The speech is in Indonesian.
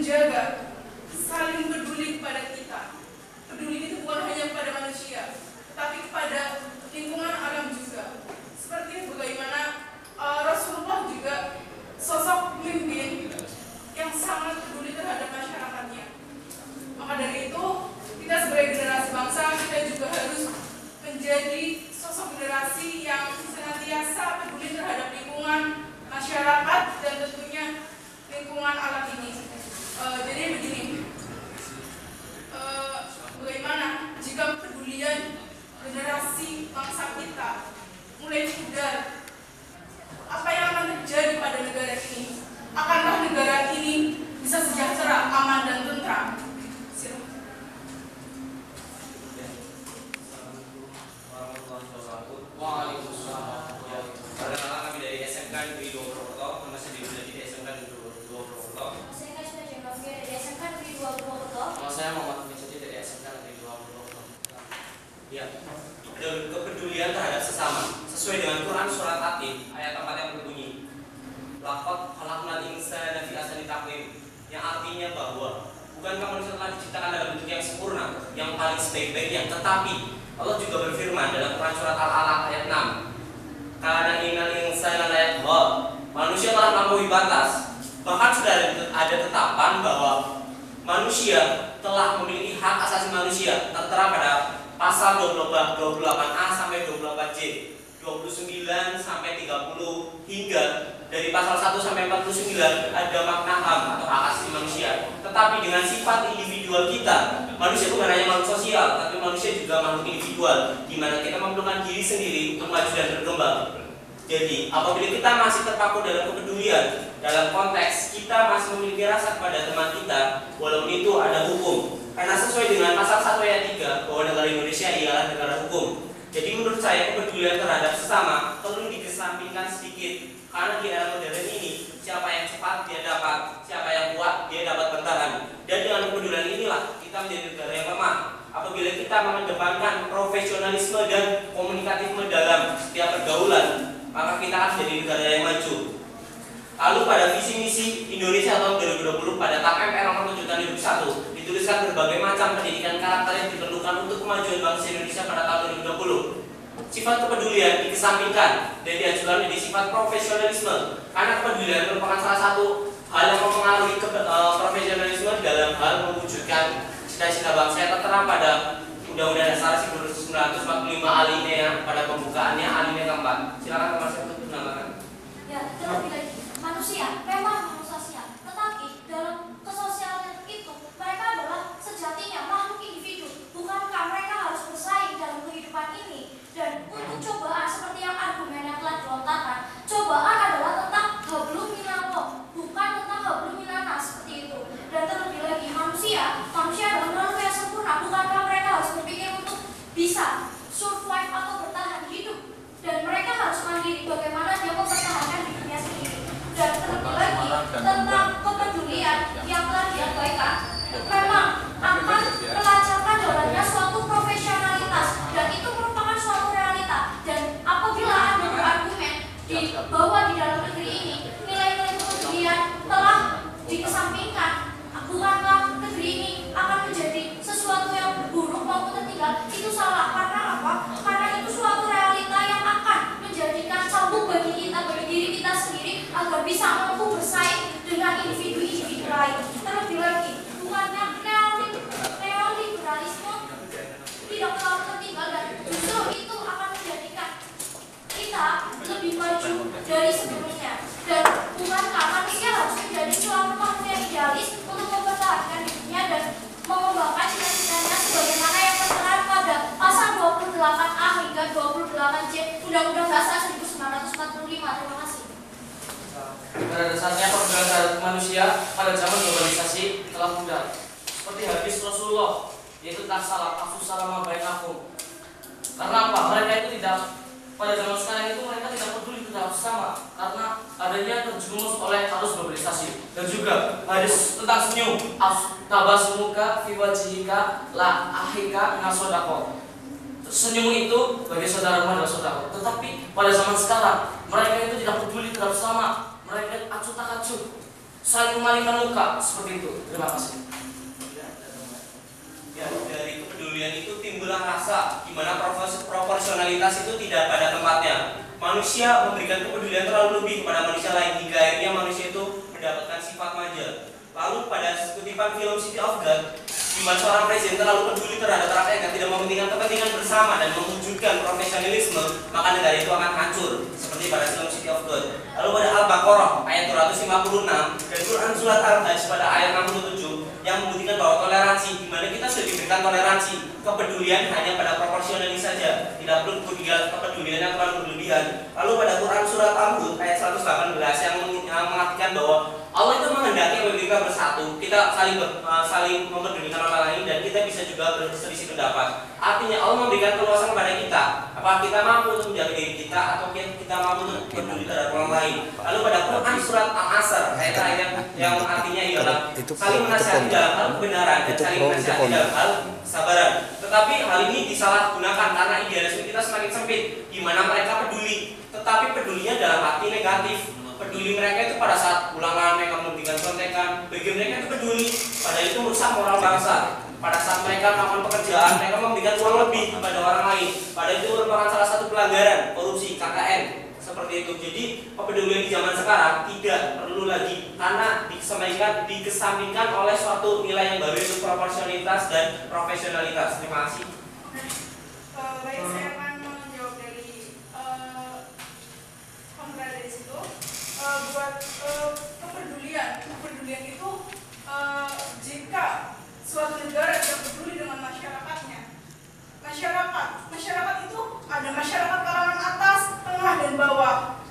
menjaga, saling peduli kepada kita. Peduli itu bukan hanya kepada manusia, tetapi kepada lingkungan alam juga. Seperti bagaimana Rasulullah juga sosok pemimpin yang sangat peduli terhadap masyarakatnya. Maka dari itu, kita sebagai generasi bangsa, kita juga harus menjadi sosok generasi yang senantiasa peduli terhadap lingkungan, masyarakat, dan tentunya lingkungan alam ini. Jadi begini, bagaimana jika kepedulian generasi bangsa kita mulai pudar, apa yang akan terjadi pada negara ini? Akankah negara ini bisa sejahtera, aman, dan tentram? Waalaikumsalam. Perkenalkan kami dari SMK Negeri 2 Purwokerto. Nama saya Dewi dari SMK Negeri 2 Purwokerto. Saya Kasih Jenovi dari SMK Negeri 2 Purwokerto. Nama saya Muhammad Misati dari SMK Negeri 2 Purwokerto. Ya, kepedulian terhadap sesama sesuai dengan Quran surat At-Tin ayat 4 yang berbunyi, Laqad khalaqnal insana fi ahsani taqwim, yang artinya bahwa bukankah manusia telah diciptakan dalam bentuk yang sempurna, yang paling sebaik-baiknya, tetapi Allah juga berfirman dalam Quran surat Al-Alaq ayat 6, karena innal insana la yatgha, manusia telah melampaui batas. Bahkan sudah ada ketetapan bahwa manusia telah memiliki hak asasi manusia tertera pada pasal 28A sampai 28J, 29 sampai 30 hingga dari pasal 1 sampai 49 ada makna HAM atau hak asasi manusia. Tetapi dengan sifat individual kita, manusia bukan hanya makhluk sosial, tapi manusia juga makhluk individual, di mana kita memerlukan diri sendiri untuk maju dan berkembang. Jadi, apabila kita masih terpaku dalam kepedulian, dalam konteks kita masih memiliki rasa kepada teman kita, walaupun itu ada hukum. Karena sesuai dengan pasal 1 ayat 3 bahwa negara Indonesia ialah negara hukum. Jadi menurut saya kepedulian terhadap sesama perlu dikesampingkan sedikit. Karena di era modern ini, siapa yang cepat dia dapat, siapa yang kuat dia dapat bertahan. Dan dengan kepedulian inilah kita menjadi negara yang lemah. Apabila kita mengedepankan profesionalisme dan komunikatifme dalam setiap pergaulan, maka kita akan menjadi negara yang maju. Lalu pada visi misi Indonesia tahun 2020 pada TAP MPR nomor 7 tahun 2001 dituliskan berbagai macam pendidikan karakter yang diperlukan untuk kemajuan bangsa Indonesia pada tahun 2020. Sifat kepedulian dikesampingkan dan diajukan menjadi sifat profesionalisme, karena kepedulian merupakan salah satu hal yang mempengaruhi profesionalisme dalam hal mewujudkan cita-cita bangsa yang tertera pada Undang-Undang Dasar 1945 alinea pada pembukaannya alinea keempat. Silakan Mas untuk menambahkan. Ya, terlebih lagi, manusia memang makhluk sosial, tetapi dalam kesosialan itu mereka adalah sejatinya makhluk individu. Bukankah mereka harus bersaing dalam kehidupan ini? Dan untuk cobaan seperti yang argumen yang telah dilontarkan, cobaan adalah tentang hablum minallah, bukan tentang hablum minanas seperti itu. Dan terlebih lagi manusia adalah makhluk yang sempurna. Bukankah mereka harus berpikir untuk bisa survive atau bertahan hidup? Dan mereka harus mandiri bagaimana dia mempertahankan dirinya sendiri. Dan terlebih lagi tentang kepedulian yang telah diabaikan, memang akan melancarkan jalannya suatu profesionalitas, dan itu merupakan suatu realita. Dan apabila ada berargumen bahwa di dalam negeri ini nilai-nilai kepedulian telah dikesampingkan, bukankah negeri ini akan menjadi sesuatu yang buruk maupun tertinggal? Itu salah. Karena apa? Karena itu suatu realita yang akan menjadikan cambuk bagi kita, bagi diri kita sendiri, agar bisa mampu bersaing dengan individu-individu lain. Terlebih lagi, bukannya neoliberalisme tidak terlalu tertinggal, dan justru itu akan menjadikan kita lebih maju dari sebelumnya. Dan bukankah manusia harus menjadi suatu makhluk yang idealis untuk mempertahankan dirinya dan mengembangkan cita-citanya sebagaimana yang tertera pada pasal 28A hingga 28J Undang-Undang Dasar 1945. Terima kasih. Pada dasarnya perbedaan terhadap manusia pada zaman globalisasi telah pudar. Seperti hadis Rasulullah, yaitu tak salah kasus salama bainakum. Karena apa? Mereka itu tidak, pada zaman sekarang itu mereka tidak peduli terhadap sesama, karena adanya terjerumus oleh arus globalisasi. Dan juga hadis tentang senyum, tabasmuka fi wajhika la ahika minasodaqah. Senyum itu bagi saudaramu adalah saudara. Tetapi pada zaman sekarang mereka itu tidak peduli terhadap sesama. Mereka acuh tak acuh. saling memalingkan luka seperti itu. Terima kasih. Ya, dari kepedulian itu timbullah rasa di mana proporsionalitas itu tidak pada tempatnya. Manusia memberikan kepedulian terlalu lebih kepada manusia lain hingga akhirnya manusia itu mendapatkan sifat manja. Lalu pada kutipan film City of God, di mana seorang presiden terlalu peduli terhadap rakyatnya, tidak mementingkan kepentingan bersama dan mewujudkan profesionalisme, maka negara itu akan hancur, seperti pada film City of God. Lalu pada Al-Baqarah ayat 256 dan Quran surat Al-Hajj pada ayat 67 yang membuktikan bahwa toleransi, di mana kita sudah diberikan toleransi, kepedulian hanya pada proporsionalis saja, tidak perlu kepedulian yang terlalu berlebihan. Lalu pada Quran surat Al-Hud ayat 118 yang mengartikan bahwa Allah itu menghendaki apabila kita bersatu, kita saling mempedulikan orang lain dan kita bisa juga berselisih pendapat. Artinya Allah memberikan keluasan kepada kita. Apakah kita mampu untuk menjaga diri kita atau kita mampu untuk peduli terhadap orang lain? Lalu pada Quran surat Al-Asr ayat yang artinya ialah saling menasihati dalam hal kebenaran dan saling menasihati dalam hal kesabaran. Tetapi hal ini disalahgunakan karena idealisme kita semakin sempit, di mana mereka peduli, tetapi pedulinya dalam arti negatif. Peduli mereka itu pada saat ulangan mereka memberikan contekan, bagi mereka itu peduli, padahal itu merusak moral bangsa. Pada saat mereka melakukan pekerjaan, mereka memberikan uang lebih kepada orang lain, padahal itu merupakan salah satu pelanggaran korupsi KKN seperti itu. Jadi kepedulian di zaman sekarang tidak perlu lagi karena dikesampingkan oleh suatu nilai yang baru, yaitu proporsionalitas dan profesionalitas. Terima kasih. Baik, saya akan menjawab dari kontra dari situ. Buat kepedulian itu jika suatu negara tidak peduli dengan masyarakatnya, masyarakat itu ada masyarakat kalangan atas, tengah dan bawah.